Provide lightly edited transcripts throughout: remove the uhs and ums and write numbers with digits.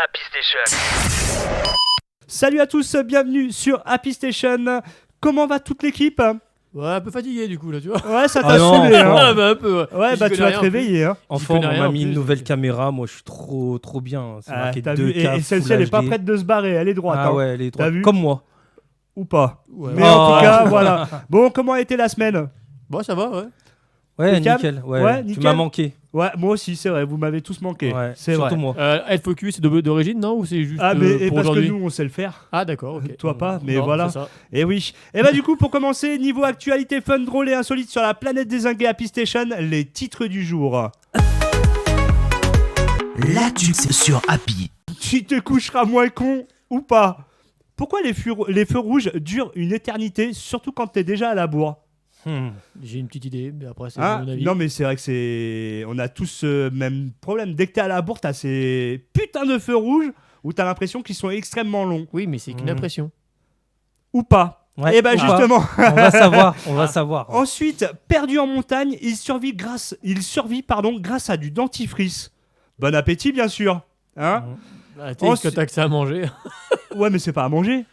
Happy Station. Salut à tous, bienvenue sur Happy Station. Comment va toute l'équipe ? Ouais, un peu fatigué du coup là, tu vois. Ouais, ça t'a Ah non, saoulé, hein. Ah, bah un peu. Ouais, J'y bah tu connais vas te rien, en plus. réveiller, hein. Enfin, connais on rien m'a en mis une plus, nouvelle donc. caméra. Moi, je suis trop bien. C'est Ah, marqué t'as vu, 2K. et celle-ci, Full elle est pas HD. prête de se barrer, elle est droite. Ah hein. ouais, elle est T'as droite. vu ? Comme moi. Ou pas. Ouais. Mais Oh. en tout cas, voilà. Bon, comment a été la semaine ? Bon, ça va, ouais. Ouais, Impeccable. nickel. Ouais, Ouais, tu nickel. m'as manqué. Ouais, moi aussi, c'est vrai, vous m'avez tous manqué. Ouais, c'est surtout vrai. moi. Être focus, c'est d'origine, non ? Ou c'est juste Ah, mais et pour parce que aujourd'hui nous, on sait le faire. Ah, d'accord, ok. Toi pas, mais Non, voilà. c'est ça. Et oui. Et bah du coup, pour commencer, niveau actualité fun, drôle et insolite sur la planète dézinguée Happy Station, les titres du jour. Latux sur Happy. Tu te coucheras moins con ou pas ? Pourquoi les feux rouges durent une éternité, surtout quand t'es déjà à la bourre ? J'ai une petite idée, mais après, c'est Hein ? mon avis. Non mais c'est vrai que c'est... On a tous ce même problème. Dès que t'es à la bourre, t'as ces putains de feux rouges où t'as l'impression qu'ils sont extrêmement longs. Oui, mais c'est qu'une Mhm. impression. Ou pas. Ouais, Et bah ou pas. justement... On va savoir. On va savoir. Ensuite, perdu en montagne, il survit grâce à du dentifrice. Bon appétit, bien sûr. Hein ? Bah, tu sais, Ensuite- quand t'as que ça à manger, Ouais, mais c'est pas à manger.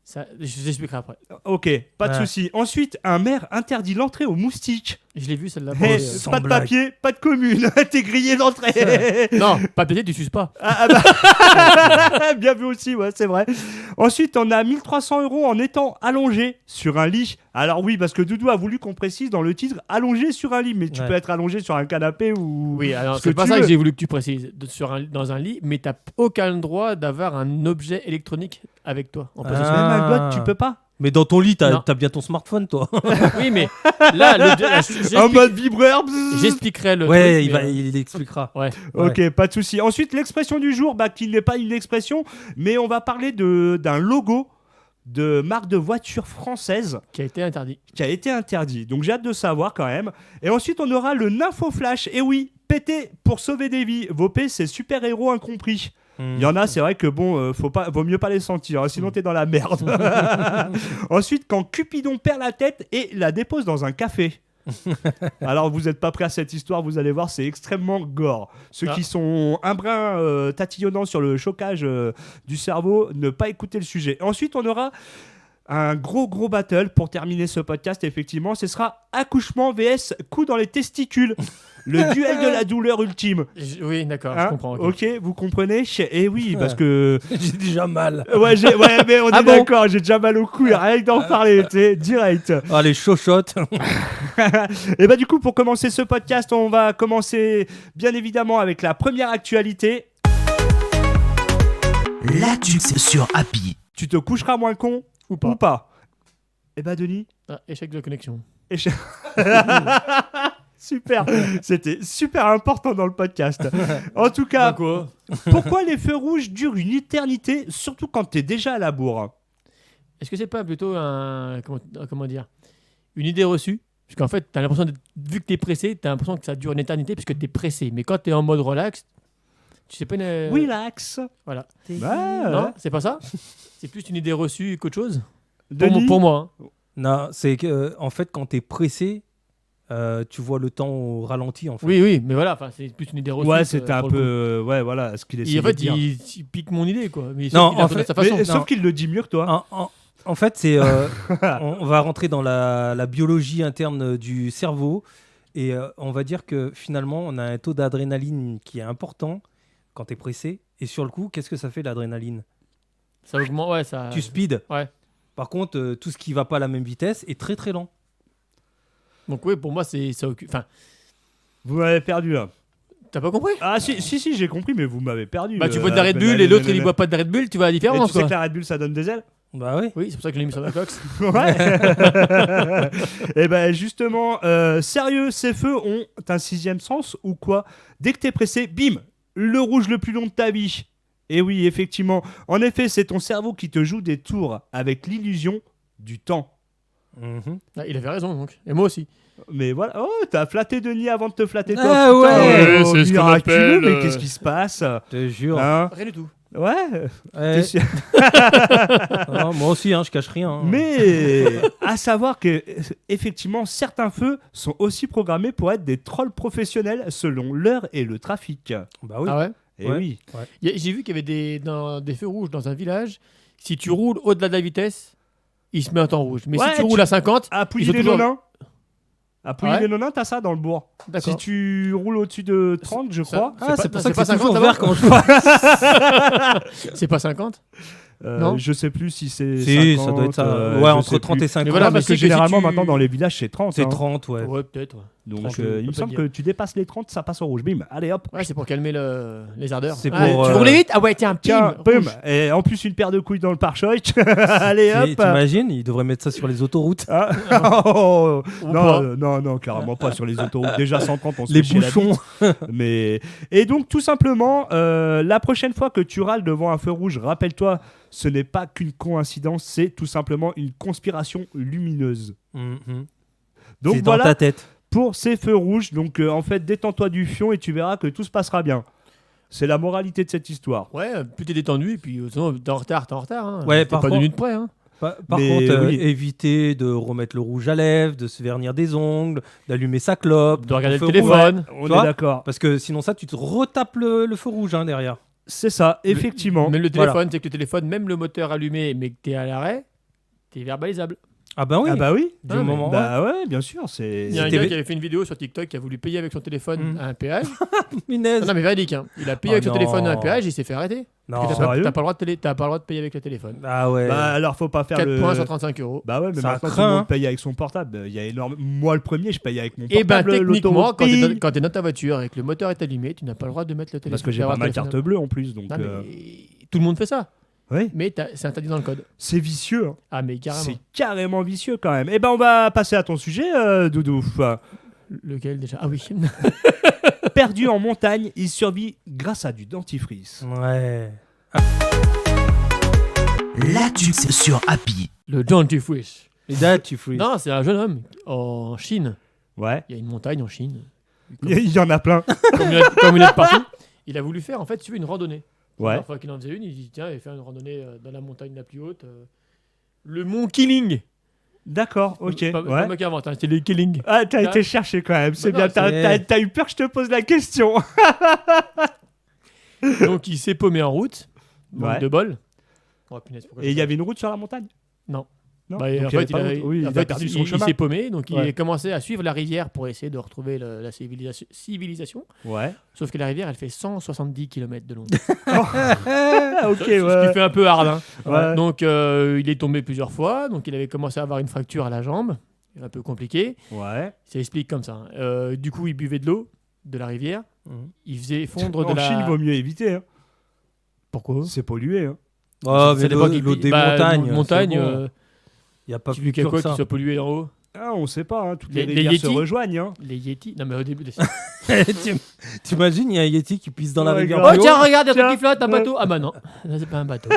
ça, je vous expliquerai après. Ok, pas de Ouais. souci. Ensuite, un maire interdit l'entrée aux moustiques. Je l'ai vu celle-là. Eh, sans pas de blague. papier, pas de commune. T'es grillé d'entrée. Non, pas pété, tu suces pas. Ah bah, bien vu aussi, ouais, c'est vrai. Ensuite, on a 1300 € en étant allongé sur un lit. Alors oui, parce que Doudou a voulu qu'on précise dans le titre allongé sur un lit, mais tu Ouais. peux être allongé sur un canapé ou... Oui, alors ce que c'est pas tu ça veux. que j'ai voulu que tu précises. Dans un lit, mais t'as aucun droit d'avoir un objet électronique avec toi. En possession. Même un Ah. god, tu peux pas. Mais dans ton lit, Non. t'as bien ton smartphone, toi. Oui, mais là, En mode vibreur. bzzz. j'expliquerai le. Ouais, truc, mais, il expliquera. Ouais. Ok, pas de souci. Ensuite, l'expression du jour, qui n'est pas une expression, mais on va parler d'un logo de marque de voiture française Qui a été interdit. qui a été interdit. Donc j'ai hâte de savoir quand même. Et ensuite, on aura le Nympho Flash. Et oui, péter pour sauver des vies. Vos P, c'est super-héros incompris. Il y en a, c'est vrai que bon, vaut mieux pas les sentir, hein, sinon t'es dans la merde. Ensuite, quand Cupidon perd la tête et la dépose dans un café. Alors, vous n'êtes pas prêts à cette histoire, vous allez voir, c'est extrêmement gore. Ceux qui sont un brin tatillonnants sur le chocage du cerveau, ne pas écouter le sujet. Ensuite, on aura un gros battle pour terminer ce podcast, effectivement. Ce sera accouchement vs coup dans les testicules. Le duel de la douleur ultime. Oui, d'accord, Hein, je comprends. ok, vous comprenez ? Eh oui, parce que... J'ai déjà mal. Ouais, mais on est Ah bon d'accord, j'ai déjà mal au cou, rien que d'en parler, tu sais, direct. Ah, les chochottes. Et bah du coup, pour commencer ce podcast, on va commencer bien évidemment avec la première actualité. Latux sur Happy. Tu te coucheras moins con Ou pas. ou pas ? Eh bah Denis, Ah, échec de connexion. super, c'était super important dans le podcast. En tout Bah cas, quoi pourquoi les feux rouges durent une éternité, surtout quand t'es déjà à la bourre ? Est-ce que c'est pas plutôt comment dire, une idée reçue ? Parce qu'en fait, t'as l'impression vu que t'es pressé, t'as l'impression que ça dure une éternité parce que t'es pressé. Mais quand t'es en mode relax, tu sais pas. Relax. Voilà. Bah, Non, c'est pas ça. C'est plus une idée reçue qu'autre chose. Denis, Pour moi. Hein. Non, c'est que, en fait, quand t'es pressé, tu vois le temps au ralenti, en fait. Oui, mais voilà, c'est plus une idée reçue. ouais, que, c'était un pour le coup. peu, ouais, voilà, ce qu'il Et essayait en fait, de dire. il pique mon idée, quoi. Mais Non, sauf qu'il a en fait de fait- sa façon. Mais, sauf Non. qu'il le dit mieux que toi. En fait, c'est, on va rentrer dans la biologie interne du cerveau et on va dire que finalement, on a un taux d'adrénaline qui est important quand tu es pressé. Et sur le coup, qu'est-ce que ça fait l'adrénaline ? Ça augmente, ouais, ça. Tu speed. Ouais. Par contre, tout ce qui va pas à la même vitesse est très très lent. Donc, oui, pour moi, ça occupe. Enfin, Vous m'avez perdu là. t'as pas compris ? Ah si, j'ai compris, mais vous m'avez perdu. Bah, tu bois de la Red Bull et l'autre, il boit pas de Red Bull, tu vois la Et différence, tu sais quoi. que la Red Bull, ça donne des ailes. Bah oui. Oui, c'est pour ça que je l'ai mis sur la cox. Ouais. Et ben justement, sérieux, ces feux ont un sixième sens ou quoi ? Dès que t'es pressé, bim, le rouge le plus long de ta vie. Et oui, effectivement. En effet, c'est ton cerveau qui te joue des tours avec l'illusion du temps. Mhm. Ah, il avait raison, donc. Et moi aussi. Mais voilà, oh, t'as flatté Denis avant de te flatter toi. Ah putain, ouais, oh, c'est ce qu'on miraculeux, appelle, mais qu'est-ce qui se passe ? Je te jure. Hein ? Rien du tout. Ouais. Ouais. T'es sûr ? Non, moi aussi, je cache rien. hein. Mais à savoir que effectivement certains feux sont aussi programmés pour être des trolls professionnels selon l'heure et le trafic. Bah oui. Ah ouais ? Et Ouais. oui. J'ai vu qu'il y avait des feux rouges dans un village. Si tu roules au-delà de la vitesse, il se met en temps rouge. Mais Ouais, si tu roules à 50, À Ils Pouilly sont les toujours- Nonins. À Pouilly Ouais. les Nonins, t'as ça dans le bourg. Si d'accord. tu roules au-dessus de 30, je Ça- crois. Ah, pas- c'est pour non, ça que c'est c'est pas toujours 50 vert quand je vois. C'est pas 50 non. Je sais plus si c'est. Si, 50, ça doit être ça. je Ouais, sais entre 30 plus. et 50. Mais voilà, Parce c'est que que si généralement, tu- maintenant, dans les villages, c'est 30. C'est hein. 30, ouais. Ouais, peut-être. Ouais. Donc, 30, il me peut-être semble bien. que tu dépasses les 30, ça passe au rouge. Bim, allez hop. Ouais, c'est pour calmer les ardeurs. C'est Ah, pour, Tu veux rouler vite? Ah ouais, tiens, Tiens, bim, bim. rouge. Et en plus, une paire de couilles dans le pare-choc. Allez hop. T'imagines, ils devraient mettre ça sur les autoroutes. Ah. Oh, Ou pas. non, carrément pas sur les autoroutes. Déjà 130, on se Les fait chier la bouchons. bite. Mais et donc tout simplement, la prochaine fois que tu râles devant un feu rouge, rappelle-toi, ce n'est pas qu'une coïncidence, c'est tout simplement une conspiration lumineuse. Mhm. Donc C'est dans voilà ta tête. pour ces feux rouges. Donc en fait, détends-toi du fion et tu verras que tout se passera bien. C'est la moralité de cette histoire. Ouais, plus t'es détendu, et puis sinon, t'es en retard. Hein. Ouais, T'es par pas contre- de près. Hein. Par Mais contre, oui. éviter de remettre le rouge à lèvres, de se vernir des ongles, d'allumer sa clope. De regarder au le feu rouge. téléphone. On Tu est vois d'accord. Parce que sinon, ça, tu te retapes le feu rouge derrière. C'est ça, effectivement. Mais le téléphone, Voilà. c'est que le téléphone, même le moteur allumé, mais que t'es à l'arrêt, t'es verbalisable. Ah ben oui. Ah bah oui. Du Ah, mais- moment. Bah ouais, bien sûr. C'est. Il y a un C'était- gars qui avait fait une vidéo sur TikTok qui a voulu payer avec son téléphone Mm. un péage. Minaise. Non, mais véridique, hein. Il a payé Oh avec son non. téléphone un péage, il s'est fait arrêter. Non. Parce que Sérieux t'as pas le droit de payer avec le téléphone. Ah ouais. Bah alors faut pas faire 4 le. points, 135 €. Bah ouais, mais Ça maintenant tout craint, le monde hein. paye avec son portable. Il y a énorme. Moi le premier, je paye avec mon Et ben portable. techniquement, l'autoroute, ping. quand t'es dans ta voiture et que le moteur est allumé, tu n'as pas le droit de mettre le téléphone. Parce que j'ai d'avoir pas ma le téléphone. carte bleue en plus, donc. Non, mais tout le monde fait ça. Oui. Mais c'est interdit dans le code. C'est vicieux. Hein. Ah, mais carrément. C'est carrément vicieux quand même. Eh ben on va passer à ton sujet, Doudou. Lequel déjà? Ah oui. Perdu en montagne, il survit grâce à du dentifrice. Ouais. Là, tu sais sur Happy. Le dentifrice. Et là, tu freeze. Non, c'est un jeune homme en Chine. Ouais. Il y a une montagne en Chine. Il y en a plein. Comme il est de partout. Il a voulu faire en fait, tu veux, une randonnée. La Ouais. première fois qu'il en faisait une, il dit tiens, il va faire une randonnée dans la montagne la plus haute. Le mont Killing. D'accord, ok. Pas Ouais. moi qui invente, hein, c'était le Killing. Ah, t'as été cherché quand même. C'est Bah bien. non, T'as eu peur que je te pose la question. Donc il s'est paumé en route. Manque Ouais. de bol. Oh, punaise, pourquoi Et je il fais y avait une route sur la montagne Non. Non. Bah, Donc, en il y avait fait, pas de route. Oui, il a perdu son il chemin. s'est paumé, donc il Ouais. a commencé à suivre la rivière pour essayer de retrouver la civilisation. Ouais. Sauf que la rivière, elle fait 170 km de long. Ah, ok, Ce qui ouais. fait un peu hard. Hein. Ouais. Donc il est tombé plusieurs fois, donc il avait commencé à avoir une fracture à la jambe, un peu compliqué. Ouais. Ça explique comme ça. Hein. Du coup, il buvait de l'eau de la rivière, Mhm. il faisait fondre de En la... Chine, il vaut mieux éviter. Hein. Pourquoi? C'est pollué. Hein. Oh, Ça mais dépend l'eau qui- des bah, montagnes. montagne, c'est bon. Il n'y a pas tu plus veux qu'il y a pur quoi que qui ça. soit pollué en haut? Ah, on sait pas. Hein. Toutes les, Les rivières se Yétis rejoignent. Hein. Les Yétis. Non, mais au début. T'imagines, il y a un Yeti qui pisse dans la Ouais, rivière. grave. Oh, plus haut. tiens, regarde, il y a un Tiens. truc qui flotte, un Ouais. bateau. Ah, bah non, ça, c'est pas un bateau.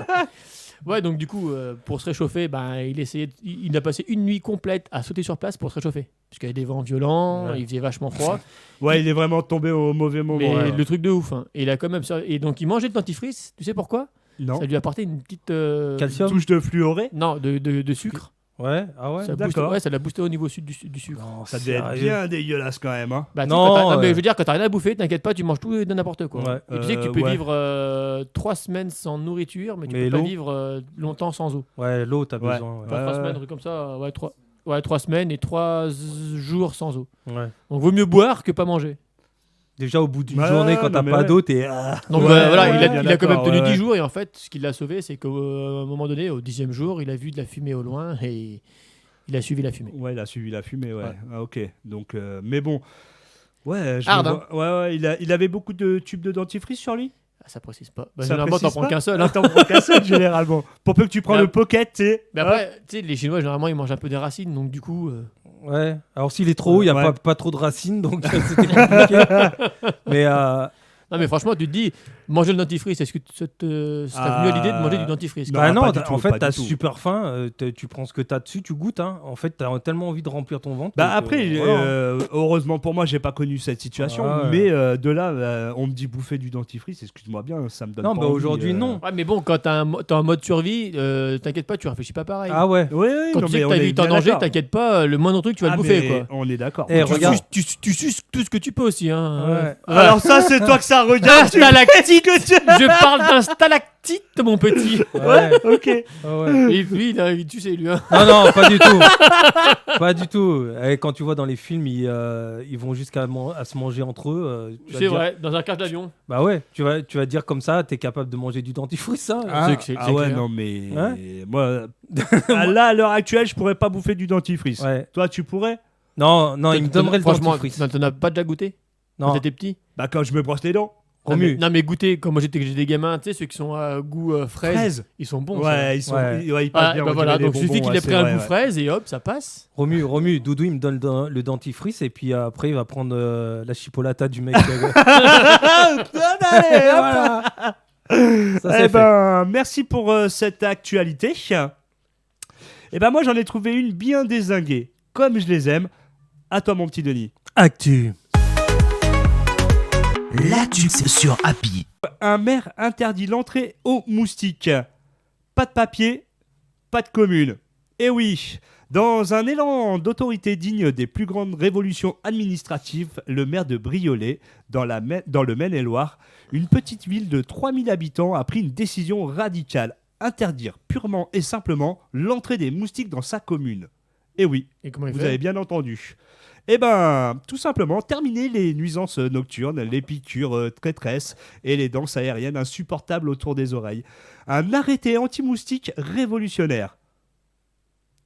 Ouais, donc du coup, pour se réchauffer, ben, il a passé une nuit complète à sauter sur place pour se réchauffer. Parce qu'il y avait des vents violents, Ouais. il faisait vachement froid. Ouais, il est vraiment tombé au mauvais moment. Mais ouais. le truc de ouf. Hein. Et il a quand même. Et donc, il mangeait le dentifrice. Tu sais pourquoi? Non. Ça lui a apporté une petite. Calcium. Touche de fluoré. Non, de sucre. Ouais, ah ouais. Ça booste- d'accord. ouais, ça l'a boosté au niveau du sucre. Non, Ça devait être sérieux. bien dégueulasse quand même. Hein. Bah, tu sais, Non, quand non, mais ouais. je veux dire, quand t'as rien à bouffer, t'inquiète pas, tu manges tout et de n'importe quoi. Ouais. Et tu sais que tu peux Ouais. vivre 3 semaines sans nourriture, mais tu Mais peux pas l'eau vivre longtemps sans eau. Ouais, l'eau, t'as Ouais. besoin. Enfin, 3 semaines, un truc comme ça, ouais, 3 semaines et 3 jours sans eau. Ouais. Donc vaut mieux boire que pas manger. Déjà, au bout d'une Ouais, journée, quand non, t'as mais pas ouais. d'eau, t'es. Donc Ouais, voilà, ouais, il bien a quand même d'accord, tenu ouais, 10 ouais. jours et en fait, ce qui l'a sauvé, c'est qu'à un moment donné, au 10e jour, il a vu de la fumée au loin et il a suivi la fumée. Ouais, il a suivi la fumée, ouais. Ouais. Ah, ok. Donc, mais bon. Ouais, je Hard, le vois. Ouais, il avait beaucoup de tubes de dentifrice sur lui. Ah, ça précise pas. Bah, Ça généralement, t'en précise prends pas qu'un seul. Ah, Hein. t'en prends qu'un seul, généralement. Pour peu que tu prends Mais le pocket, tu sais. Mais après, tu sais, les Chinois, généralement, ils mangent un peu des racines, donc du coup. Ouais. Alors, s'il est trop haut, il n'y a Ouais. pas trop de racines, donc c'était compliqué. Mais Non, mais franchement, tu te dis, manger le dentifrice, est-ce que ça t'a venu à l'idée de manger du dentifrice? Non, bah non, pas du tout, en fait, pas t'as du tout. super faim, tu prends ce que t'as dessus, tu goûtes. Hein. En fait, t'as tellement envie de remplir ton ventre. Bah donc, après, voilà. heureusement pour moi, j'ai pas connu cette situation, Ah ouais. mais de là, on me dit bouffer du dentifrice, excuse-moi bien, ça me donne Non, pas bah envie, aujourd'hui, non. Ouais, mais bon, quand t'es en mode survie, t'inquiète pas, tu réfléchis pas pareil. Ah ouais. Oui, Quand tu sais que ta vie est en danger, t'inquiète pas, le moindre truc, tu vas le bouffer, quoi. On est d'accord. Eh, Tu regarde. suces tout ce que tu peux aussi, hein. Ouais. Alors ça, c'est toi que ça regarde. Ah, la lactite. Je parle d'un stalactite, mon petit. Ouais. Ok. Ah ouais. Et lui, tu sais, lui. Hein. Non, pas du tout. Pas du tout. Et quand tu vois dans les films, ils vont jusqu'à à se manger entre eux. Tu vas C'est dire- vrai, dans un cage d'avion. Bah ouais, tu vas dire comme ça, t'es capable de manger du dentifrice, hein. C'est Ah ouais, clair. non, mais Hein moi, là, à l'heure actuelle, je pourrais pas bouffer du dentifrice. Ouais. Toi, tu pourrais? Non, il me donnerait le Franchement, dentifrice. t'en as pas déjà goûté Non, quand t'étais petit? Bah, quand je me brosse les dents. Romu. Non mais goûter, quand moi j'ai des gamins, tu sais, ceux qui sont à goût fraise, Fraise. ils sont bons. Ouais, ils sont. Ouais. Ils passent Ah, bien. bah on voilà, dirait donc des il suffit bonbons, qu'il ait ouais, pris c'est un vrai, goût ouais. fraise et hop, ça passe. Romu, Doudou, il me donne le dentifrice et puis après, il va prendre la chipolata du mec. Allez, hop. Voilà. Ça, c'est Eh ben, merci pour cette actualité. Eh ben, moi, j'en ai trouvé une bien dézinguée, comme je les aime. À toi, mon petit Denis. Actu. L'actu sur Happy. Un maire interdit l'entrée aux moustiques. Pas de papier, pas de commune. Eh oui, dans un élan d'autorité digne des plus grandes révolutions administratives, le maire de Briolet, dans le Maine-et-Loire, une petite ville de 3000 habitants, a pris une décision radicale. Interdire purement et simplement l'entrée des moustiques dans sa commune. Eh oui, Et comment il vous fait? avez bien entendu. Eh ben, tout simplement, terminer les nuisances nocturnes, les piqûres traîtresses et les danses aériennes insupportables autour des oreilles. Un arrêté anti-moustique révolutionnaire.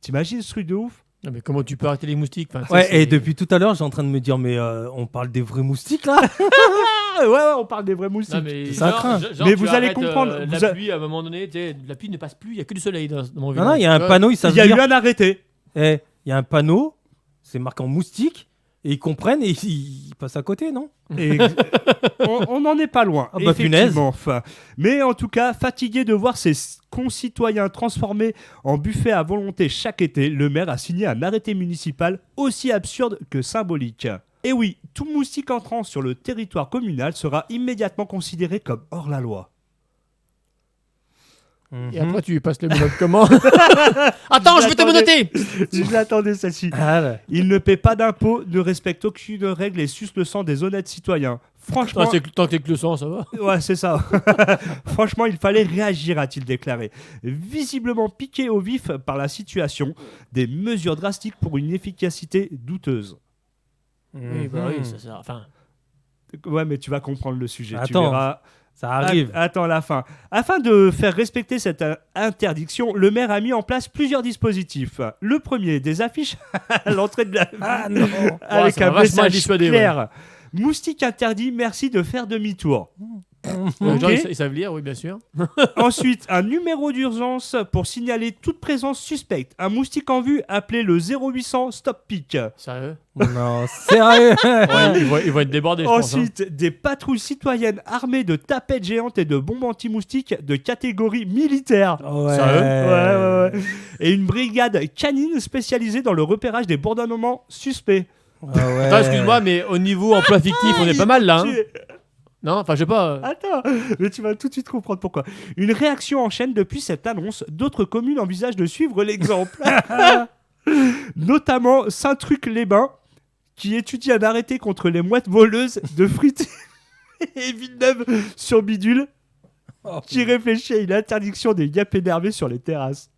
T'imagines ce truc de ouf? Non mais comment tu peux arrêter les moustiques? Enfin, ça, Ouais, c'est- et depuis tout à l'heure, j'ai en train de me dire, mais on parle des vrais moustiques là? Ah, ouais, on parle des vrais moustiques. Non, mais Ça craint. Mais tu vous allez arrêtes, comprendre, la vous a- pluie, à un moment donné, tu sais, la pluie ne passe plus, il n'y a que du soleil dans mon Non, village. non, il y a un Tu vois. panneau, ils savent Il y a dire. eu un arrêté. Il y a un panneau, c'est marqué en moustique, et ils comprennent et ils passent à côté, non? Et on n'en est pas loin, Ah bah, effectivement. Enfin, mais en tout cas, fatigué de voir ses concitoyens transformés en buffet à volonté chaque été, le maire a signé un arrêté municipal aussi absurde que symbolique. Et oui, tout moustique entrant sur le territoire communal sera immédiatement considéré comme hors la loi. Et après, tu lui passes le menottes comment? Attends, je vais te menotter! Je l'attendais celle-ci. Ah, là. Il ne paie pas d'impôts, ne respecte aucune règle et suce le sang des honnêtes citoyens. Franchement, Tant que t'es que le sang, ça va. ouais, c'est ça. Franchement, il fallait réagir, a-t-il déclaré. Visiblement piqué au vif par la situation, des mesures drastiques pour une efficacité douteuse. Oui, bah Mhm. oui, ça sert. Enfin, Ouais, mais tu vas comprendre le sujet. Tu Attends, verras. Ça arrive. Attends la fin. Afin de faire respecter cette interdiction, le maire a mis en place plusieurs dispositifs. Le premier, des affiches à l'entrée de la Ah non. avec ça un va vachement message dissuader, clair. Moustique interdit, merci de faire demi-tour. les gens, Ok. ils savent lire, oui, bien sûr. Ensuite, un numéro d'urgence pour signaler toute présence suspecte. Un moustique en vue, appelez le 0800 Stop Pic. Sérieux? Non, sérieux. Ouais, ils vont être débordés, je pense. Hein. Ensuite, des patrouilles citoyennes armées de tapettes géantes et de bombes anti-moustiques de catégorie militaire. Ouais. Sérieux? Ouais. Et une brigade canine spécialisée dans le repérage des bourdonnements suspects. Ah ouais. Attends, excuse-moi, mais au niveau emploi fictif, on est pas mal là. Hein. Tu- Non, enfin, je sais pas. Attends, mais tu vas tout de suite comprendre pourquoi. Une réaction en chaîne depuis cette annonce. D'autres communes envisagent de suivre l'exemple. Notamment Saint-Truc-les-Bains, qui étudie un arrêté contre les mouettes voleuses de frites et Villeneuve sur Bidule, qui réfléchit à une interdiction des guêpes énervées sur les terrasses.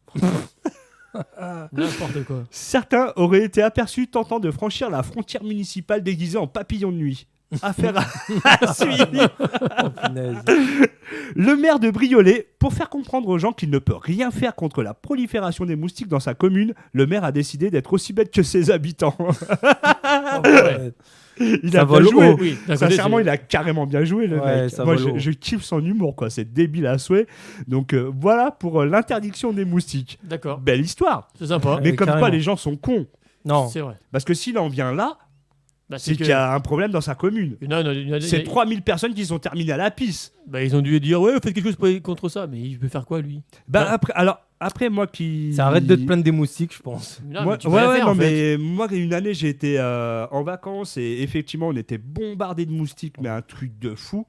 N'importe quoi. Certains auraient été aperçus tentant de franchir la frontière municipale déguisés en papillons de nuit. Affaire à suivre. Oh, punaise. Le maire de Briolet, pour faire comprendre aux gens qu'il ne peut rien faire contre la prolifération des moustiques dans sa commune, le maire a décidé d'être aussi bête que ses habitants. Oh, ouais. Il Ça a bien vole joué. haut. Oui, d'un côté, Sincèrement, c'est- il a carrément bien joué, le Ouais, mec. ça Moi, vole haut. je kiffe son humour, quoi. C'est débile à souhait. Donc voilà pour l'interdiction des moustiques. D'accord, Belle histoire. c'est sympa. Mais Ouais, comme quoi, carrément. les gens sont cons. Non. C'est vrai. Parce que s'il en vient là, Bah, c'est qu'il y a un problème dans sa commune. C'est 3000 personnes qui sont terminées à la pisse. Bah, ils ont dû dire, ouais, faites quelque chose contre ça. Mais il peut faire quoi, lui? Bah, après, moi qui. Ça arrête de te plaindre des moustiques, je pense. Non, Moi, mais tu peux rien faire, non, en fait. mais moi, une année, j'ai été en vacances et effectivement, on était bombardé de moustiques, mais un truc de fou.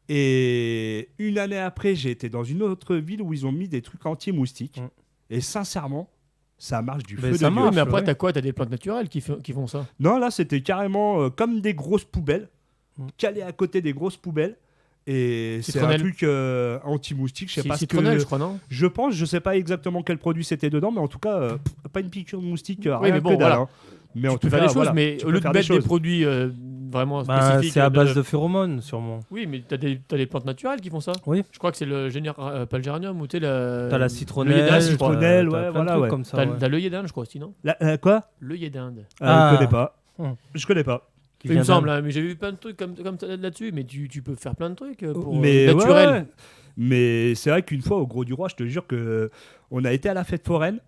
Et une année après, j'ai été dans une autre ville où ils ont mis des trucs anti-moustiques. Mm. Et sincèrement, ça marche du Mais feu ça de Dieu. marche. Mais après, ouais. t'as quoi? T'as des plantes naturelles qui font ça. Non, là, c'était carrément comme des grosses poubelles, Mm. calées à côté des grosses poubelles. Et c'est un Citronnelle. truc anti-moustique, je sais C'est pas ce citronnelle, que... je crois, non? Je sais pas exactement quel produit c'était dedans, mais en tout cas, pas une piqûre de moustique, Oui, rien mais bon, que dalle. voilà. Hein. Mais en Tu tout peux faire cas, des choses, voilà, mais tu au peux lieu de faire des mettre des choses. produits vraiment Bah, spécifiques. c'est à base de phéromones, sûrement. Oui, mais t'as des plantes naturelles qui font ça. Oui. Je crois que c'est pas le géranium ou tu sais le. T'as la citronnelle, l'œillet d'Inde, je crois. citronnelle, t'as ouais, plein de voilà, trucs ouais. comme ça. T'as ouais. t'as l'œillet d'Inde, je crois aussi, non? Quoi L'œillet d'Inde. Ah. Je connais pas. Hum. Je connais pas. Qui Il me vient semble, d'Inde. hein, mais j'ai vu plein de trucs comme ça là-dessus, mais tu peux faire plein de trucs pour Mais naturel. ouais. Mais c'est vrai qu'une fois au Gros du Roi, je te jure que on a été à la fête foraine.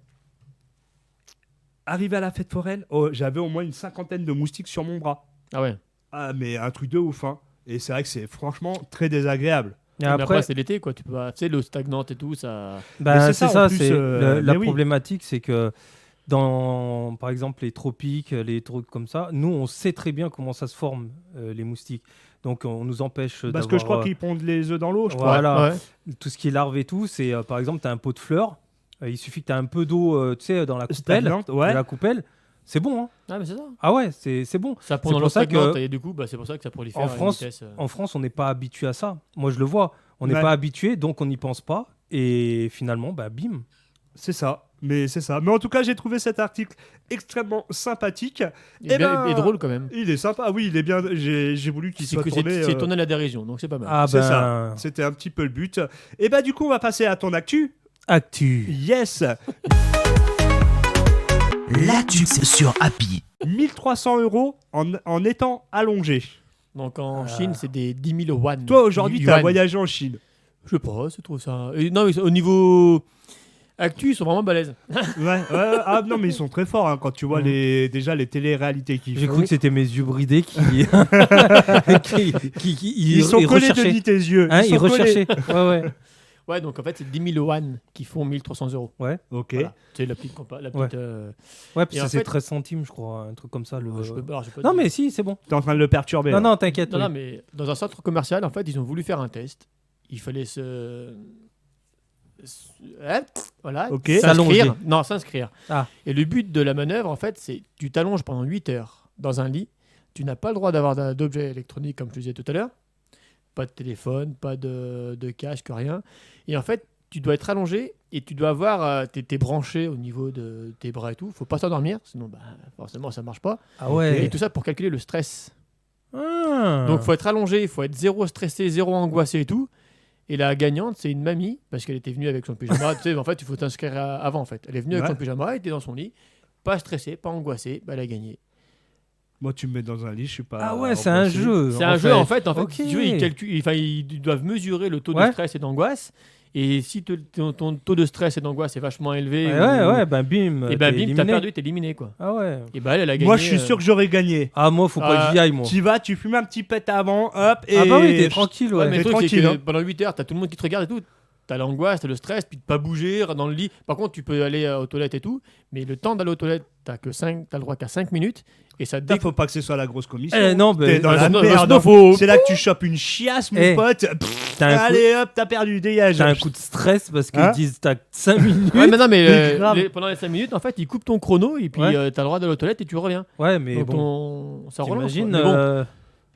Arrivé à la fête foraine, j'avais au moins une 50aine de moustiques sur mon bras. Ah ouais. Ah, mais un truc de ouf, hein. Et c'est vrai que c'est franchement très désagréable. Et Mais après, après, c'est l'été, quoi. Tu peux pas. Tu sais, l'eau stagnante et tout, ça. Mais bah, c'est c'est ça, en ça, plus, c'est la mais oui. problématique, c'est que dans, par exemple, les tropiques, les trucs comme ça, nous, on sait très bien comment ça se forme, les moustiques. Donc, on nous empêche Parce que je crois d'avoir, qu'ils pondent les œufs dans l'eau, je crois. Voilà. Ouais. tout ce qui est larves et tout. C'est, par exemple, tu as un pot de fleurs, il suffit que tu as un peu d'eau, tu sais, dans la coupelle, Stagnante, ouais. de la coupelle, c'est bon, hein. Ah, mais c'est ça. Ah ouais, c'est bon. Ça pond C'est dans pour l'eau ça que- stagnante et du coup, bah, c'est pour ça que ça prolifère En à une France, vitesse. En France, on n'est pas habitué à ça. Moi, je le vois. On n'est Ouais. pas habitué, donc on n'y pense pas. Et finalement, bah, bim. C'est ça. Mais c'est ça. Mais en tout cas, j'ai trouvé cet article extrêmement sympathique. Et, Eh ben, et drôle quand même. Il est sympa. Oui, il est bien. J'ai voulu qu'il C'est soit que tourné. c'est tourné à la dérision, donc c'est pas mal. Ah C'est ben, ça. C'était un petit peu le but. Et bah, du coup, on va passer à ton actu. actu. Yes. L'actu sur Happy. 1300 € en étant allongé. Donc en Chine, c'est des 10 000 yuan. Toi, aujourd'hui, tu as Yuan. voyagé en Chine. Je sais pas, c'est trop ça. Et non, mais au niveau actu, ils sont vraiment balèzes. Ouais. Ah non, mais ils sont très forts hein, quand tu vois déjà les téléréalités qu'ils J'ai font. cru que c'était mes yeux bridés qui. Ils sont collés de tes yeux. Hein, ils ils sont collés. recherchaient. Ouais, ouais. Ouais, donc en fait, c'est 10 000 yuan qui font 1300 €. Ok. Voilà. C'est la petite. La petite Ouais, parce Et que en c'est fait- 13 centimes, je crois, un truc comme ça. Le... je peux, alors, je peux Non, dire. mais si, c'est bon. T'es en train de le perturber. Non, là. non, t'inquiète. Non, oui. non, mais dans un centre commercial, en fait, ils ont voulu faire un test. Il fallait se. Voilà. Ok. S'inscrire. S'allonger. Non, s'inscrire. Ah. Et le but de la manœuvre, en fait, c'est tu t'allonges pendant 8 heures dans un lit. Tu n'as pas le droit d'avoir d'objets électroniques, comme je te disais tout à l'heure. Pas de téléphone, pas de casque, rien. Et en fait, tu dois être allongé et tu dois avoir. T'es branché au niveau de tes bras et tout. Faut pas s'endormir, sinon, bah, forcément, ça marche pas. Ah ouais. Et tout ça pour calculer le stress. Ah. Donc, faut être allongé, il faut être zéro stressé, zéro angoissé et tout. Et la gagnante, c'est une mamie, parce qu'elle était venue avec son pyjama. Tu sais, en fait, il faut t'inscrire avant, en fait. Elle est venue avec Ouais. son pyjama, elle était dans son lit, pas stressée, pas angoissée, bah, elle a gagné. Moi, tu me mets dans un lit, je suis pas. Ah ouais, c'est un angoissé. jeu. C'est un jeu, en fait. Ok. Si tu veux, ils doivent mesurer le taux de Ouais. stress et d'angoisse. Et si ton taux de stress et d'angoisse est vachement élevé, Ouais, ben bim. et ben t'es bim, t'as éliminé. perdu, t'es éliminé, quoi. Ah ouais. Et bah, elle a gagné. Moi, je suis sûr que j'aurais gagné. Ah, moi, faut pas que j'y aille, moi. Tu vas, tu fumes un petit pet avant, hop, et. Ah bah oui, t'es tranquille, Ouais, ouais. mais le t'es truc, c'est tranquille, que hein. pendant 8 heures, t'as tout le monde qui te regarde et tout. T'as l'angoisse, t'as le stress, puis de pas bouger dans le lit. Par contre, tu peux aller aux toilettes et tout, mais le temps d'aller aux toilettes, t'as le droit qu'à 5 minutes. Et ça te Putain, dit. faut pas que ce soit la grosse commission. Non, T'es ben, dans la sinon, merde. sinon, hein. faut- C'est là que tu chopes une chiasse, mon Eh, pote. t'as un coup- Allez, hop, t'as perdu, dégage. T'as un coup de stress parce qu'ils Hein disent t'as 5 minutes. Ouais, mais non, mais Mais grave. pendant les 5 minutes, en fait, ils coupent ton chrono et puis Ouais. t'as le droit d'aller aux toilettes et tu reviens. Ouais, mais Donc bon. ça relance. T'imagines, quoi. Mais bon,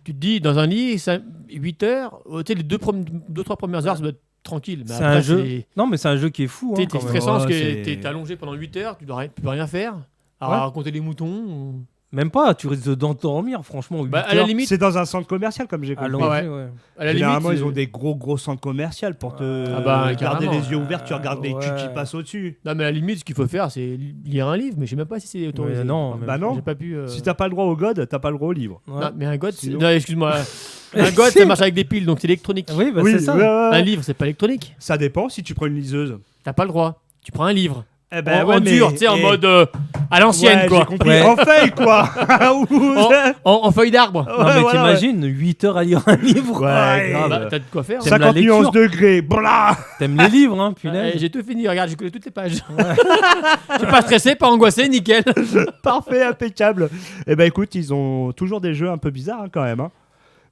tu te dis, dans un lit, 8 heures, tu sais, les 2-3 premières heures, ça doit être tranquille. Mais C'est après, un jeu. Non, mais c'est un jeu qui est fou. T'es Hein, quand même. stressant parce Ouais, que c'est- t'es allongé pendant 8 heures, tu peux rien faire. À Ouais. raconter les moutons. Même pas, tu risques d'endormir, franchement. 8 Bah, à la heures. limite, C'est dans un centre commercial, comme j'ai compris. Allongé, Ouais. ouais. à la Généralement, limite, ils ont des gros centres commerciaux pour te Ah bah, garder carrément. les yeux ouverts, tu regardes les Ouais. culs qui passent au-dessus. Non, mais à la limite, ce qu'il faut faire, c'est lire un livre, mais je sais même pas si c'est autorisé. Ouais, non, même Bah non. J'ai pas pu. Si t'as pas le droit au god, t'as pas le droit au livre. Ouais. Non, mais un god, Sinon- non, excuse-moi. Un god, ça marche avec des piles, donc c'est électronique. Oui, bah Oui, c'est ça. ouais, ouais. Un livre, c'est pas électronique. Ça dépend si tu prends une liseuse. T'as pas le droit. Tu prends un livre. Eh ben, en dur, tu sais, en mode à l'ancienne, Ouais, quoi. j'ai compris. Ouais. En feuille, quoi. En feuille d'arbre. Non, mais t'imagines, 8 heures à lire un livre. Ouais, grave. Bah, t'as de quoi faire. T'aimes la 50 lecture. nuances degrés. Blah. T'aimes les livres, hein, Eh, punaise. j'ai tout fini, regarde, j'ai collé toutes les pages. J'ai pas stressé, pas angoissé, nickel. Parfait, impeccable. Eh ben écoute, ils ont toujours des jeux un peu bizarres hein, quand même. Hein.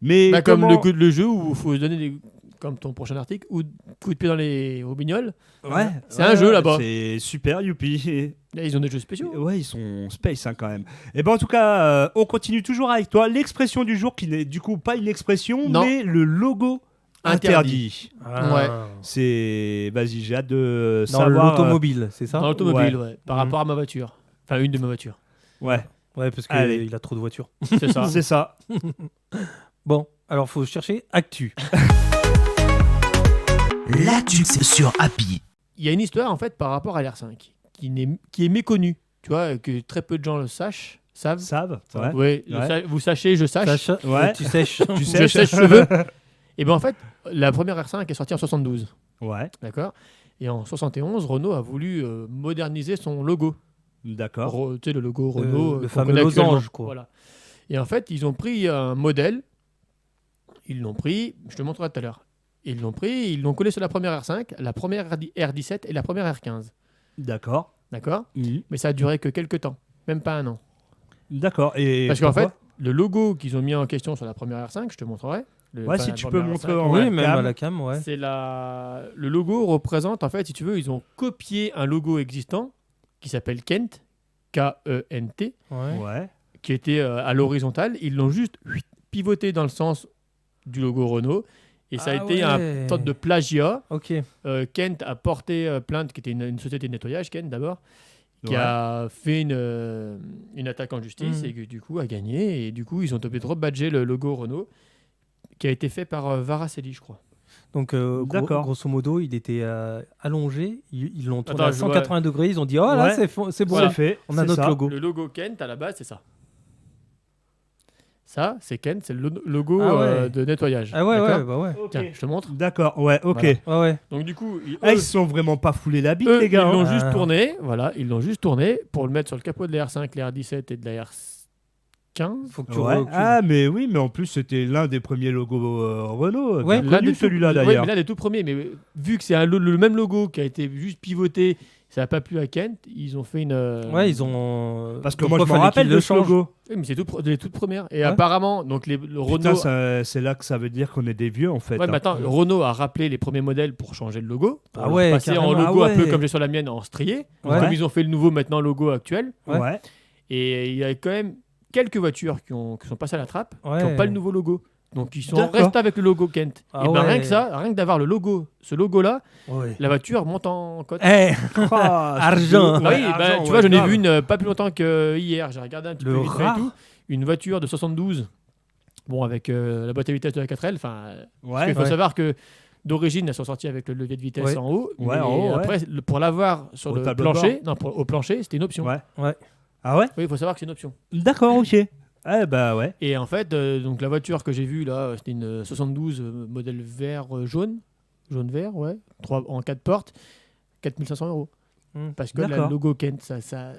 Mais Bah, comme comment- le jeu où il faut se donner des. Comme ton prochain article, ou coup de pied dans les robignoles. Ouais, C'est un jeu, là-bas. C'est super, youpi. Là, ils ont des jeux spéciaux. Ouais, ils sont space hein, quand même. Et ben en tout cas, on continue toujours avec toi. L'expression du jour qui n'est du coup pas une expression, Non. mais le logo interdit. Ouais. C'est. Vas-y, j'ai hâte de Dans savoir. l'automobile, c'est ça? Dans l'automobile, Ouais. ouais. Par Mhm. rapport à ma voiture. Enfin, une de mes voitures. Ouais, Ouais, parce Allez. qu'il a trop de voitures. C'est ça. c'est ça. Bon, alors faut chercher actu. L'actu sur Happy. Il y a une histoire, en fait, par rapport à l'R5 qui est méconnue. Tu vois, que très peu de gens le savent. Savent. Ouais. Ouais, Ouais. vous sachez, je sache. Sacha, Ouais. tu sèches. Tu Je sais. sèche cheveux. Et ben en fait, la première R5 est sortie en 72. Ouais, D'accord. Et en 71, Renault a voulu moderniser son logo. d'accord. Tu sais, le logo Renault. le qu'on fameux connaît actuellement. losange, quoi. Voilà. Et en fait, ils ont pris un modèle. Ils l'ont pris, je te montrerai tout à l'heure. Ils l'ont pris, ils l'ont collé sur la première R5, la première R17 et la première R15. D'accord. D'accord. Mhm. Mais ça a duré que quelques temps, même pas un an. D'accord. Et Parce qu'en pourquoi fait, le logo qu'ils ont mis en question sur la première R5, je te montrerai. Ouais, si la tu peux première montrer R5, en Oui, Ouais, même cam. à la cam, ouais. C'est le logo représente, en fait, si tu veux, ils ont copié un logo existant qui s'appelle Kent, K-E-N-T, Ouais. Ouais. qui était à l'horizontale. Ils l'ont juste pivoté dans le sens du logo Renault. Et ça a Ah été ouais. un sorte de plagiat. Ok. Kent a porté plainte, qui était une société de nettoyage, Kent d'abord, qui Ouais. a fait une attaque en justice Mhm. et qui du coup a gagné. Et du coup, ils ont obligé de rebadger le logo Renault, qui a été fait par Varaceli, je crois. Donc, D'accord. grosso modo, il était allongé. Ils l'ont tourné Attends, à je 180 degrés. Ils ont dit, oh là, Ouais. c'est bon. C'est fait. On a c'est notre ça. logo. Le logo Kent, à la base, c'est ça. Ça, c'est Kent, c'est le logo Ah ouais. de nettoyage. Ah ouais, D'accord ouais, bah ouais. Ok. Tiens, je te montre. D'accord. Ouais. Ok. Voilà. Ouais, ouais. Donc du coup, Ah, ils se sont vraiment pas foulés la bite, eux, les gars. ils l'ont hein. juste tourné. Voilà, ils l'ont juste tourné pour le mettre sur le capot de la R5, la R17 et de la R15. Faut que tu Ouais. recules. Ah, mais oui, mais en plus, c'était l'un des premiers logos Renault. Ouais. Bien connu, celui-là, ouais, d'ailleurs. mais là, les tout premiers. Mais vu que c'est le même logo qui a été juste pivoté, ça n'a pas plu à Kent, ils ont fait une. Ouais, ils ont. Parce que Pourquoi moi, je me fallait rappelle qu'ils de le ce changent logo. Oui, mais c'est les toutes premières. Et Ouais. apparemment, donc le Putain, Renault. c'est là que ça veut dire qu'on est des vieux, en fait. Ouais, hein. mais attends, Renault a rappelé les premiers modèles pour changer le logo. Pour Ah leur ouais, passer en carrément. logo Ah un peu ouais. comme j'ai sur la mienne en strié. Ouais. Comme ils ont fait le nouveau maintenant logo actuel. Ouais. Ouais. Et il y a quand même quelques voitures qui sont passées à la trappe, qui Ouais. n'ont pas le nouveau logo. Donc ils sont D'accord. restés avec le logo Kent. Ah et ben ouais. rien que ça, rien que d'avoir le logo, ce logo-là, Ouais. la voiture monte en cote. Eh, Ah, Argent. c'est- Ah oui, ouais, bah, argent, tu vois, ouais, j'en ai grave. vu une pas plus longtemps que hier. J'ai regardé un petit Le peu vite fait et rare. tout. Une voiture de 72, bon, avec la boîte à vitesse de la 4L. Enfin, parce Ouais. qu'il faut ouais. savoir que d'origine, elles sont sorties avec le levier de vitesse Ouais. en haut. Ouais, mais en haut, ouais. après, pour l'avoir sur Au le tableau de plancher, non, au plancher, c'était une option. Ouais. Ouais. Ah ouais. Oui, il faut savoir que c'est une option. D'accord, ok. Eh bah ouais. Et en fait, donc la voiture que j'ai vue là, c'était une 72 modèle vert jaune-vert, ouais, en 4 portes, 4 500 €. Parce que le D'accord. logo Kent, ça...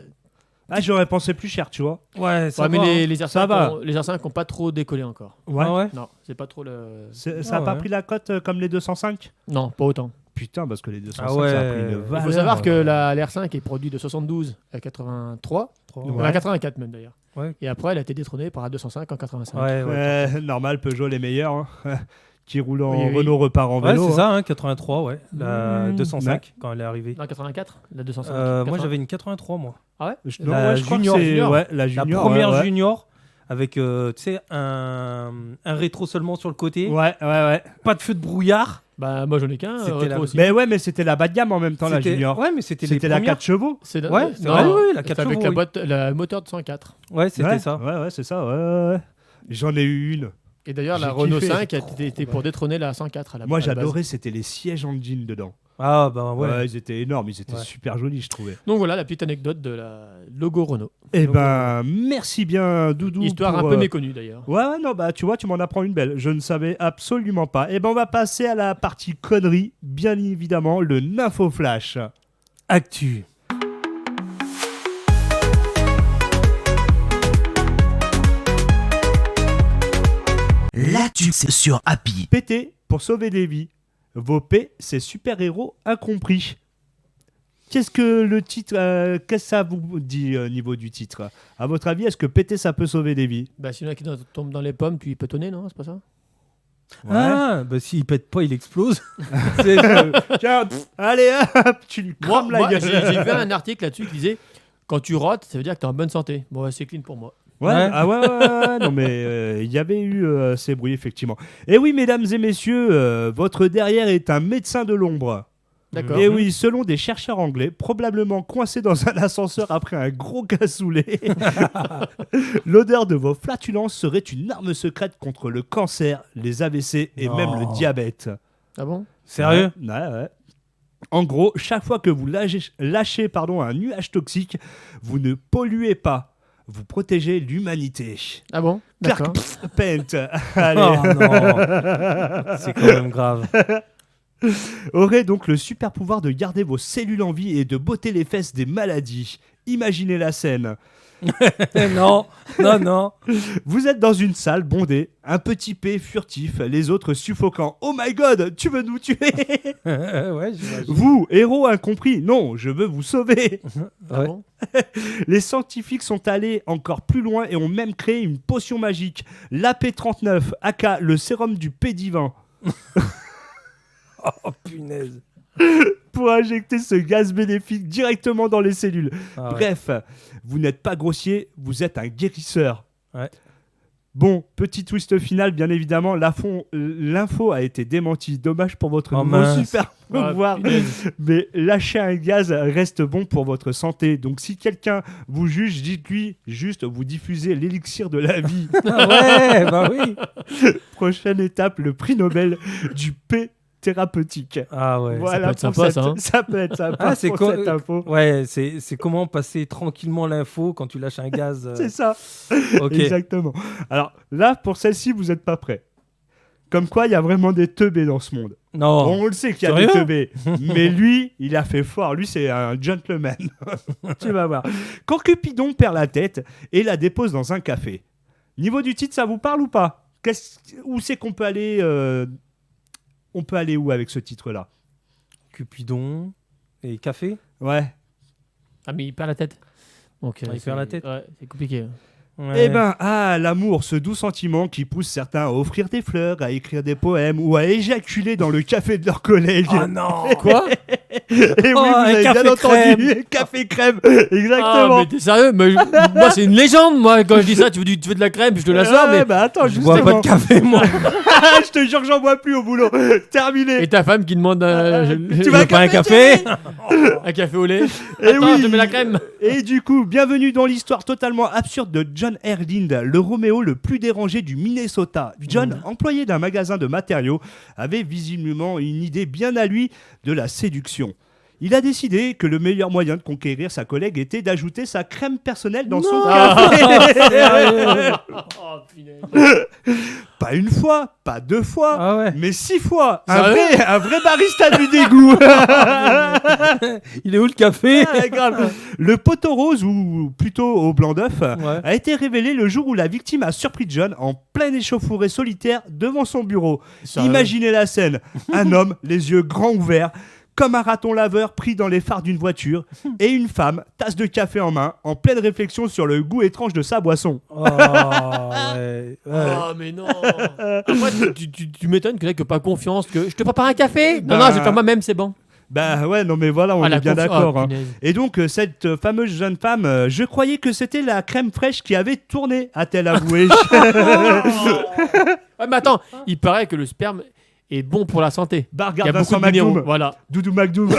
Ah, j'aurais pensé plus cher, tu vois. Ouais, ça Ouais, mais va, hein. les R5 Ça va. les R5 n'ont pas trop décollé encore. Ouais. Ah ouais. Non, c'est pas trop le... Ça a Ah pas ouais. pris la cote comme les 205 Non, pas autant. Putain, parce que les 205, Ah ouais. ça a pris une Il valeur. faut savoir que la R5 est produite de 72 à 83, Ouais. à 84 même d'ailleurs. Ouais. Et après, elle a été détrônée par la 205 en 85. Ouais, ouais. Normal, Peugeot les meilleurs. Hein. Qui roule en Oui, oui. Renault repart en Ouais, vélo. c'est hein. ça, hein, 83, ouais. La Mmh. 205, quand elle est arrivée. Non, 84, la 205. Moi, 80. j'avais une 83, moi. Ah ouais Non, La ouais, je crois que junior, c'est- junior. ouais, la La junior. première ouais, ouais. junior, avec, tu sais, un rétro seulement sur le côté. Ouais, ouais, ouais. Pas de feu de brouillard. Bah, moi j'en ai qu'un. C'était rétro la- aussi. Mais ouais, mais c'était la bas de gamme en même temps, la C'était- junior. Ouais, mais c'était les C'était la premières. 4 chevaux. C'est Ouais, c'est non, vrai, non, oui, la c'est 4 avec chevaux, la oui. boîte, la moteur de 104. Ouais, c'était Ouais, ça. Ouais, ouais, c'est ça. Ouais, ouais, ouais. J'en ai eu une. Et d'ailleurs, la J'ai Renault kiffé. 5 a été pour détrôner la 104 à la Moi, à la base. j'adorais, c'était les sièges en jean dedans. Ah, bah ouais. Ouais, ils étaient énormes, ils étaient Ouais. super jolis, je trouvais. Donc voilà la petite anecdote de la logo Renault. Eh Donc, ben, merci bien, Doudou. Histoire pour, un peu méconnue d'ailleurs. Ouais, ouais, non, bah tu vois, tu m'en apprends une belle. Je ne savais absolument pas. Eh ben, on va passer à la partie connerie, bien évidemment, le Nympho Flash. Actu. L'actu sur Happy. PT pour sauver des vies. Vos P, c'est super-héros incompris. Qu'est-ce que le titre, qu'est-ce que ça vous dit au niveau du titre? À votre avis, est-ce que PT ça peut sauver des vies? Bah, s'il y en a qui tombent dans les pommes, tu peux tonner, non? C'est pas ça? Ouais. Ah, bah s'il pète pas, il explose. Tiens, allez, hop, tu lui crames la Moi, gueule. j'ai vu un article là-dessus qui disait quand tu rotes, ça veut dire que tu es en bonne santé. Bon, ouais, c'est clean pour moi. Ouais, Ouais. ah ouais, non mais il y avait eu ces bruits effectivement. Et oui, mesdames et messieurs, votre derrière est un médecin de l'ombre. D'accord. Et oui, selon des chercheurs anglais, probablement coincés dans un ascenseur après un gros cassoulet, l'odeur de vos flatulences serait une arme secrète contre le cancer, les AVC et Non. même le diabète. Ah bon? Sérieux? Ouais. En gros, chaque fois que vous lâchez un nuage toxique, vous ne polluez pas, vous protégez l'humanité. Ah bon? Clark D'accord. Kent, allez, Oh non. C'est quand même grave. aurait donc le super pouvoir de garder vos cellules en vie et de botter les fesses des maladies. Imaginez la scène. Non. Vous êtes dans une salle bondée, un petit P furtif, les autres suffocants. Oh my god, tu veux nous tuer? Ouais, j'imagine. Vous, héros incompris, non, je veux vous sauver. Ah Ouais. bon? Les scientifiques sont allés encore plus loin et ont même créé une potion magique, l'AP39, aka le sérum du P divin, Oh punaise. pour injecter ce gaz bénéfique directement dans les cellules. Ah ouais. Bref, vous n'êtes pas grossier, vous êtes un guérisseur. Ouais. Bon, petit twist final, bien évidemment, l'info a été démentie. Dommage pour votre Oh nouveau mince. super Ah, pouvoir. punaise. Mais lâcher un gaz reste bon pour votre santé. Donc si quelqu'un vous juge, dites-lui juste vous diffusez l'élixir de la vie. Ah ouais, bah oui. Prochaine étape, le prix Nobel du P thérapeutique. Ah ouais. Voilà peut être pour sympa, cette- ça, hein. Ça peut être sympa Ah, c'est pour quoi- cette info. Ouais, c'est comment passer tranquillement l'info quand tu lâches un gaz. C'est ça. Ok. Exactement. Alors là, pour celle-ci, vous n'êtes pas prêts. Comme quoi, il y a vraiment des teubés dans ce monde. Non. On le sait qu'il y a Sérieux des teubés. Mais lui, il a fait fort. Lui, c'est un gentleman. Tu vas voir. Quand Cupidon perd la tête et la dépose dans un café. Niveau du titre, ça vous parle ou pas? Où c'est qu'on peut aller On peut aller où avec ce titre-là? Cupidon et café. Ouais. Ah, mais il perd la tête. Donc, Ah, il perd la tête. Ouais, c'est compliqué. Ouais. Eh ben, l'amour, ce doux sentiment qui pousse certains à offrir des fleurs, à écrire des poèmes ou à éjaculer dans le café de leurs collègues. Oh non. Quoi? Et oui, vous un avez café bien entendu, crème. café crème, Ah, exactement. mais t'es sérieux? Moi, c'est une légende, moi. Quand je dis ça, tu veux de la crème, je te la sors, Ouais, mais. bah attends, Je bois justement. pas de café, moi. Je te jure que j'en bois plus au boulot. Terminé. Et ta femme qui demande Tu Tu vas veux pas un café, café? un café au lait. Et Attends, oui. je te mets la crème. Et du coup, bienvenue dans l'histoire totalement absurde de John Erlind, le Roméo le plus dérangé du Minnesota. John, employé d'un magasin de matériaux, avait visiblement une idée bien à lui de la séduction. Il a décidé que le meilleur moyen de conquérir sa collègue était d'ajouter sa crème personnelle dans son café. Oh, punaise. Pas une fois, pas deux fois, Ah ouais. mais 6 fois. Sérieux Un vrai barista du dégoût. Il est où le café? Ah, grave. Le poteau rose, ou plutôt au blanc d'œuf, Ouais. a été révélé le jour où la victime a surpris John en pleine échauffourée solitaire devant son bureau. Sérieux? Imaginez la scène. Un homme, les yeux grands ouverts, comme un raton laveur pris dans les phares d'une voiture, et une femme, tasse de café en main, en pleine réflexion sur le goût étrange de sa boisson. Oh, ouais. Oh, mais non. Après, tu m'étonnes que n'aies pas confiance que je te prépare un café. Non, Bah. non, je vais le faire moi-même, c'est bon. Bah ouais, non mais voilà, on Ah, est la bien confi- d'accord. oh, Hein. punaise. Et donc, cette fameuse jeune femme, je croyais que c'était la crème fraîche qui avait tourné, a-t-elle avoué. Ouais, mais attends, il paraît que le sperme est bon pour la santé. Bah, Il y a regarde beaucoup Vincent de minéraux. McDoom. Voilà. Doudou McDoom. Donc,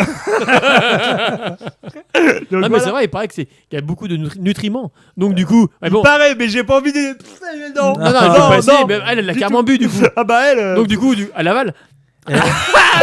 Non, mais voilà. c'est vrai, il paraît qu'il y a beaucoup de nutriments. Donc, du coup, mais bon. Pareil, mais j'ai pas envie de. Non, Non, non, elle non, peut passer, non. mais elle l'a Du carrément bu, du coup. Ah bah elle. Donc, du coup, à l'aval. Ah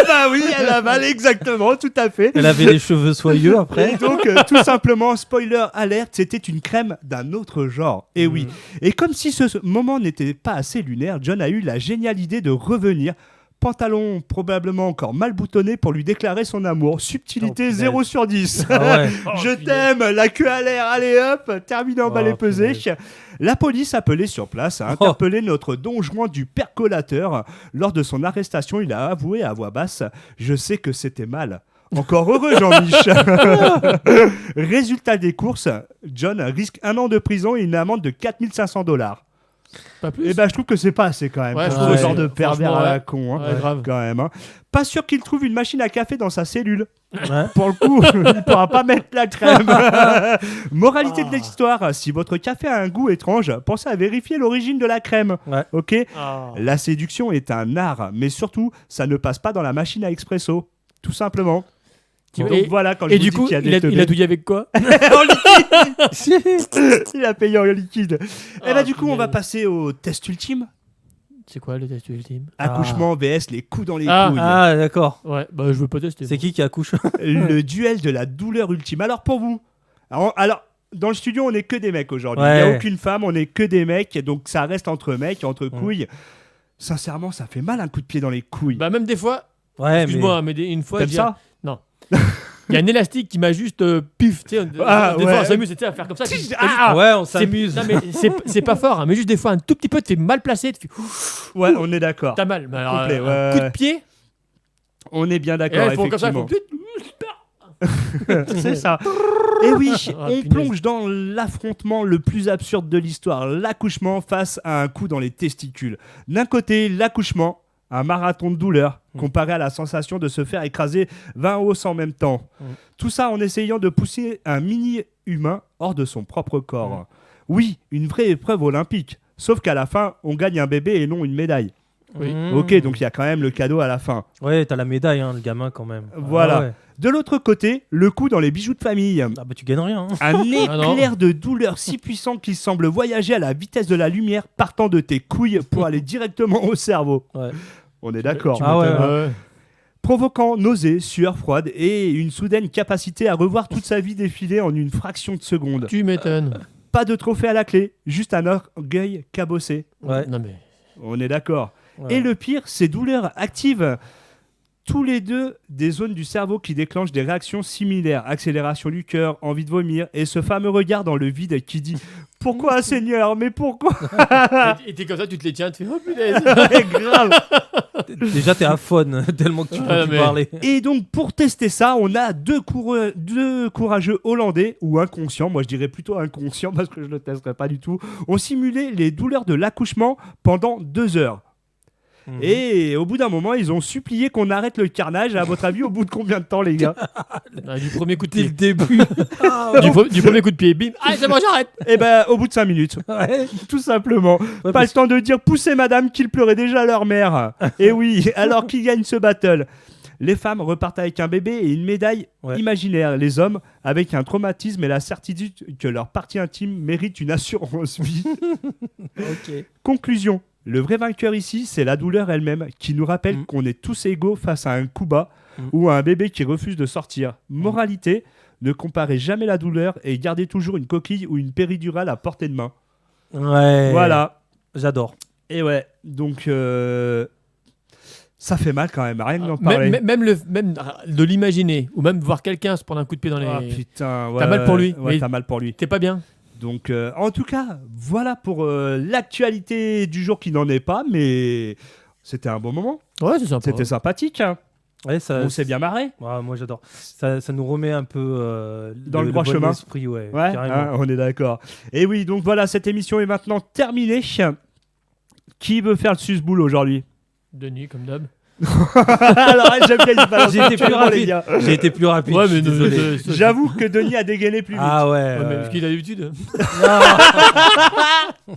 bah oui, elle avale exactement, tout à fait. Elle avait les cheveux soyeux après. Et donc, tout simplement, spoiler alerte, c'était une crème d'un autre genre. Et oui. Et comme si ce moment n'était pas assez lunaire, John a eu la géniale idée de revenir. Pantalon probablement encore mal boutonné pour lui déclarer son amour. Subtilité punaise. 0 sur 10. Ah ouais. Je t'aime, la queue à l'air, allez hop, terminé en balai pesé. punaise. La police appelée sur place a interpellé notre don Juan du percolateur. Lors de son arrestation, il a avoué à voix basse « Je sais que c'était mal ». Encore heureux, Jean-Mich. Résultat des courses, John risque 1 an de prison et une amende de $4 500. Pas plus. Et ben je trouve que c'est pas assez quand même. Ouais, pour je trouve ce genre aussi. de pervers Franchement, à la ouais. con, hein, Ouais, grave. quand même. Hein. Pas sûr qu'il trouve une machine à café dans sa cellule. Ouais. Pour le coup, il pourra pas mettre la crème. Moralité de l'histoire, si votre café a un goût étrange, pensez à vérifier l'origine de la crème. Ouais. Ok. Ah. La séduction est un art, mais surtout, ça ne passe pas dans la machine à expresso. Tout simplement. Donc Et- voilà, quand je Et vous du dis coup, qu'il y a il a des tout dit avec quoi? Il a payé en liquide. Et bah Ah, du coup, on va punaise. passer au test ultime. C'est quoi le test ultime? Accouchement vs les coups dans les Ah. couilles. Ah, d'accord. Ouais, bah je veux pas tester. C'est qui accouche? Le duel de la douleur ultime. Alors pour vous, alors dans le studio, on n'est que des mecs aujourd'hui. Ouais. Il n'y a aucune femme, on n'est que des mecs. Donc ça reste entre mecs, entre couilles. Sincèrement, ça fait mal un coup de pied dans les couilles. Bah même des fois, Ouais, mais. excuse-moi, mais une fois, T'aimes j'ai- ça Non. Il y a un élastique qui m'a juste pif, tu sais, des Ah, fois ouais. on s'amuse tu sais, à faire comme ça. puis- Ah, Ouais, on c'est- s'amuse. Non mais c'est pas fort, hein, mais juste des fois un tout petit peu, tu es mal placé, tu fais, Ouais, on est d'accord. t'as mal. Mais alors, Complet, un ouais, coup ouais. de pied, On est bien et d'accord, là ils font comme ça, ils effectivement. font C'est ça. Et oui, Ah, on punaise. plonge dans l'affrontement le plus absurde de l'histoire, l'accouchement face à un coup dans les testicules. D'un côté, l'accouchement, un marathon de douleur, comparé à la sensation de se faire écraser 20 os en même temps. Tout ça en essayant de pousser un mini-humain hors de son propre corps. Oui, une vraie épreuve olympique. Sauf qu'à la fin, on gagne un bébé et non une médaille. Oui. Ok, donc il y a quand même le cadeau à la fin. Ouais, t'as la médaille, hein, le gamin, quand même. Voilà. Ah, ouais. De l'autre côté, le coup dans les bijoux de famille. Ah, bah, tu gagnes rien. Hein. Un non. éclair de douleur si puissant qu'il semble voyager à la vitesse de la lumière partant de tes couilles pour aller directement au cerveau. Ouais. On est d'accord. Ah ouais, Ouais. Provoquant nausées, sueur froide et une soudaine capacité à revoir toute sa vie défiler en une fraction de seconde. Tu m'étonnes. Pas de trophée à la clé, juste un orgueil cabossé. Ouais. Non mais On est d'accord. Ouais. Et le pire, ces douleurs activent tous les deux des zones du cerveau qui déclenchent des réactions similaires. Accélération du cœur, envie de vomir et ce fameux regard dans le vide qui dit « Pourquoi Seigneur? Mais pourquoi ?» et t'es comme ça, tu te les tiens, tu fais oh punaise. Ouais, grave. Déjà, t'es à faune, tellement que tu peux Ah, plus mais- parler. Et donc pour tester ça, on a deux courageux hollandais ou inconscients, moi je dirais plutôt inconscients parce que je ne le testerai pas du tout, ont simulé les douleurs de l'accouchement pendant 2 heures. Mhm. Et au bout d'un moment, ils ont supplié qu'on arrête le carnage. À votre avis, au bout de combien de temps, les gars? Ah, du premier coup de Dès le pied. début. Du premier coup de pied, bim. Ah c'est bon, j'arrête. Eh ben, au bout de 5 minutes. Ouais. Tout simplement. Ouais, Pas le parce- temps de dire poussez madame qu'ils pleuraient déjà leur mère. Et oui, alors qui gagne ce battle? Les femmes repartent avec un bébé et une médaille Ouais. imaginaire. Les hommes avec un traumatisme et la certitude que leur partie intime mérite une assurance vie. Ok. Conclusion. Le vrai vainqueur ici, c'est la douleur elle-même qui nous rappelle Mm. qu'on est tous égaux face à un coup bas Mm. ou à un bébé qui refuse de sortir. Moralité, ne comparez jamais la douleur et gardez toujours une coquille ou une péridurale à portée de main. Ouais. Voilà. J'adore. Et ouais, donc ça fait mal quand même, rien que d'en parler. Même de l'imaginer ou même voir quelqu'un se prendre un coup de pied dans les. Ah putain, ouais, T'as mal pour lui, Ouais, mais- t'as mal pour lui. T'es pas bien. Donc en tout cas, voilà pour l'actualité du jour qui n'en est pas, mais c'était un bon moment. Ouais, c'est sympa. C'était sympathique. Hein. Ouais, ça, On s'est bien marré. Ouais, moi, j'adore. Ça nous remet un peu Dans le droit bon chemin. esprit, ouais. Ouais, carrément. hein, on est d'accord. Et oui, donc voilà, cette émission est maintenant terminée. Qui veut faire le susboule aujourd'hui? Denis, comme d'hab. Alors, j'aime bien une balance J'ai été plus actuellement, les rapide. gars. J'ai été plus rapide. Ouais, je suis mais désolé. J'avoue que Denis a dégainé plus vite. Ah ouais. Ouais, mais parce qu'il a l'habitude. Et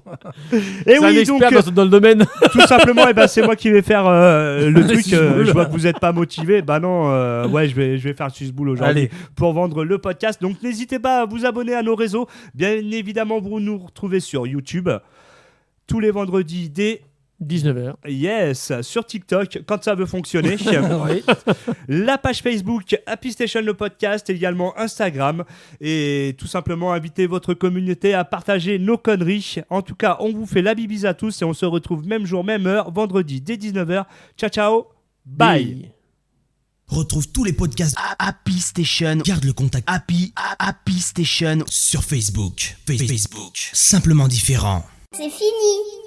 C'est un oui, expert donc dans le domaine. tout simplement, eh ben, c'est moi qui vais faire le truc. susboule. Je vois que vous n'êtes pas motivé. Bah non, ouais, je vais faire le susboule aujourd'hui Allez. pour vendre le podcast. Donc n'hésitez pas à vous abonner à nos réseaux. Bien évidemment, vous nous retrouvez sur YouTube tous les vendredis dès 19h. Yes, sur TikTok quand ça veut fonctionner. Oui. La page Facebook Happy Station le podcast, également Instagram et tout simplement inviter votre communauté à partager nos conneries. En tout cas, on vous fait la bibise à tous et on se retrouve même jour, même heure, vendredi dès 19h. Ciao ciao, bye. Retrouve tous les podcasts Happy Station. Garde le contact Happy Station sur Facebook. Facebook. Simplement différent. C'est fini.